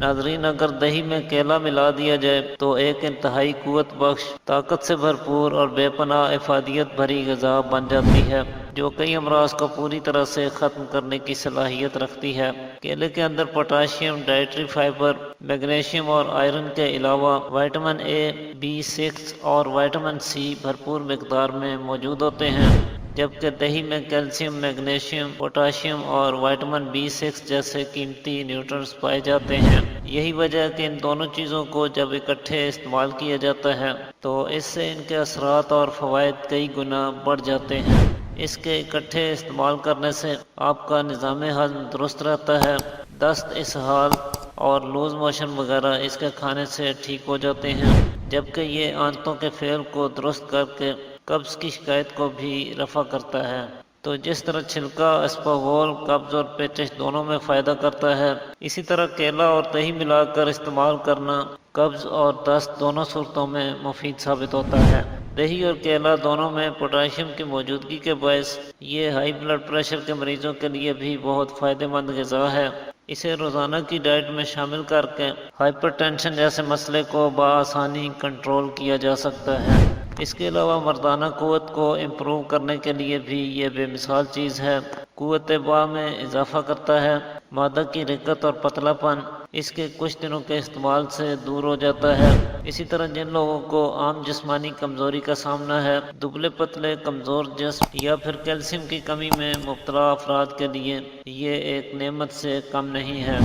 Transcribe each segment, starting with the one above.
नाजरीन, अगर दही में केला मिला दिया जाए तो एक इंतहाई कुव्वत बख्श, ताकत से भरपूर और बेपनाह इफादियत भरी ग़िज़ा बन जाती है जो कई अमराज को पूरी तरह से ख़त्म करने की सलाहियत रखती है। केले के अंदर पोटाशियम, डाइटरी फाइबर, मैग्नीशियम और आयरन के अलावा विटामिन ए, B6 और विटामिन सी भरपूर मिकदार में मौजूद होते हैं, जबकि दही में कैल्शियम, मैग्नीशियम, पोटाशियम और विटामिन B6 जैसे कीमती न्यूट्रिएंट्स पाए जाते हैं। यही वजह है कि इन दोनों चीज़ों को जब इकट्ठे इस्तेमाल किया जाता है तो इससे इनके असरात और फ़वाइद कई गुना बढ़ जाते हैं। इसके इकट्ठे इस्तेमाल करने से आपका निज़ाम हज़्म दुरुस्त रहता है, दस्त, इसहाल और लूज़ मोशन वगैरह इसके खाने से ठीक हो जाते हैं, जबकि ये आंतों के फेल को दुरुस्त करके कब्ज़ की शिकायत को भी रफ़ा करता है। तो जिस तरह छिलका अस्पगोल, कब्ज़ और पेचिश दोनों में फ़ायदा करता है, इसी तरह केला और दही मिलाकर इस्तेमाल करना कब्ज़ और दस्त दोनों सूरतों में मुफीद साबित होता है। दही और केला दोनों में पोटाशियम की मौजूदगी के बायस ये हाई ब्लड प्रेशर के मरीजों के लिए भी बहुत फ़ायदेमंद ग़िज़ा है। इसे रोज़ाना की डाइट में शामिल करके हाइपरटेंशन जैसे मसले को बआसानी कंट्रोल किया जा सकता है। इसके अलावा मर्दाना क़ुव्वत को इम्प्रूव करने के लिए भी ये बेमिसाल चीज़ है। क़ुव्वत बा में इजाफ़ा करता है, मादा की रिकत और पतलापन इसके कुछ दिनों के इस्तेमाल से दूर हो जाता है। इसी तरह जिन लोगों को आम जिस्मानी कमज़ोरी का सामना है, दुबले पतले कमज़ोर जिस्म या फिर कैल्शियम की कमी में मुब्तला अफराद के लिए ये एक नेमत से कम नहीं है।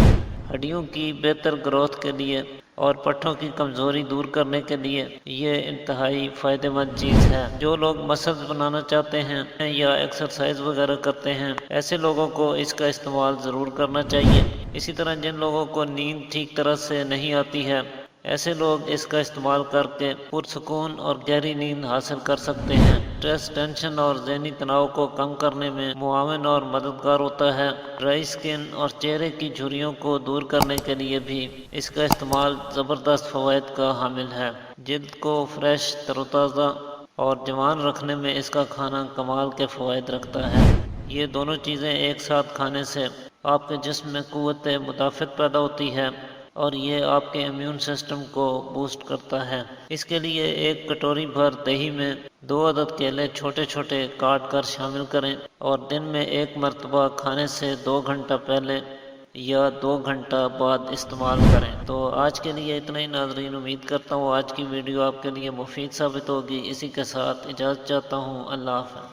हड्डियों की बेहतर ग्रोथ के लिए और पट्ठों की कमज़ोरी दूर करने के लिए ये इंतहाई फ़ायदेमंद चीज़ है। जो लोग मसल्स बनाना चाहते हैं या एक्सरसाइज वगैरह करते हैं, ऐसे लोगों को इसका इस्तेमाल ज़रूर करना चाहिए। इसी तरह जिन लोगों को नींद ठीक तरह से नहीं आती है, ऐसे लोग इसका इस्तेमाल करके पुरसुकून और गहरी नींद हासिल कर सकते हैं। स्ट्रेस, टेंशन और ज़हनी तनाव को कम करने में मुआविन और मददगार होता है। ड्राई स्किन और चेहरे की झुर्रियों को दूर करने के लिए भी इसका इस्तेमाल ज़बरदस्त फ़वाइद का हामिल है। जिल्द को फ्रेश, तरोताज़ा और जवान रखने में इसका खाना कमाल के फ़वाइद रखता है। ये दोनों चीज़ें एक साथ खाने से आपके जिस्म में क़ुव्वत मुदाफ़त पैदा होती है और ये आपके इम्यून सिस्टम को बूस्ट करता है। इसके लिए एक कटोरी भर दही में 2 अदद केले छोटे छोटे काट कर शामिल करें और दिन में एक मरतबा खाने से 2 घंटा पहले या 2 घंटा बाद इस्तेमाल करें। तो आज के लिए इतना ही नाज़रीन, उम्मीद करता हूँ आज की वीडियो आपके लिए मुफीद साबित होगी। इसी के साथ इजाज़त चाहता हूँ। अल्लाह हाफ़िज़।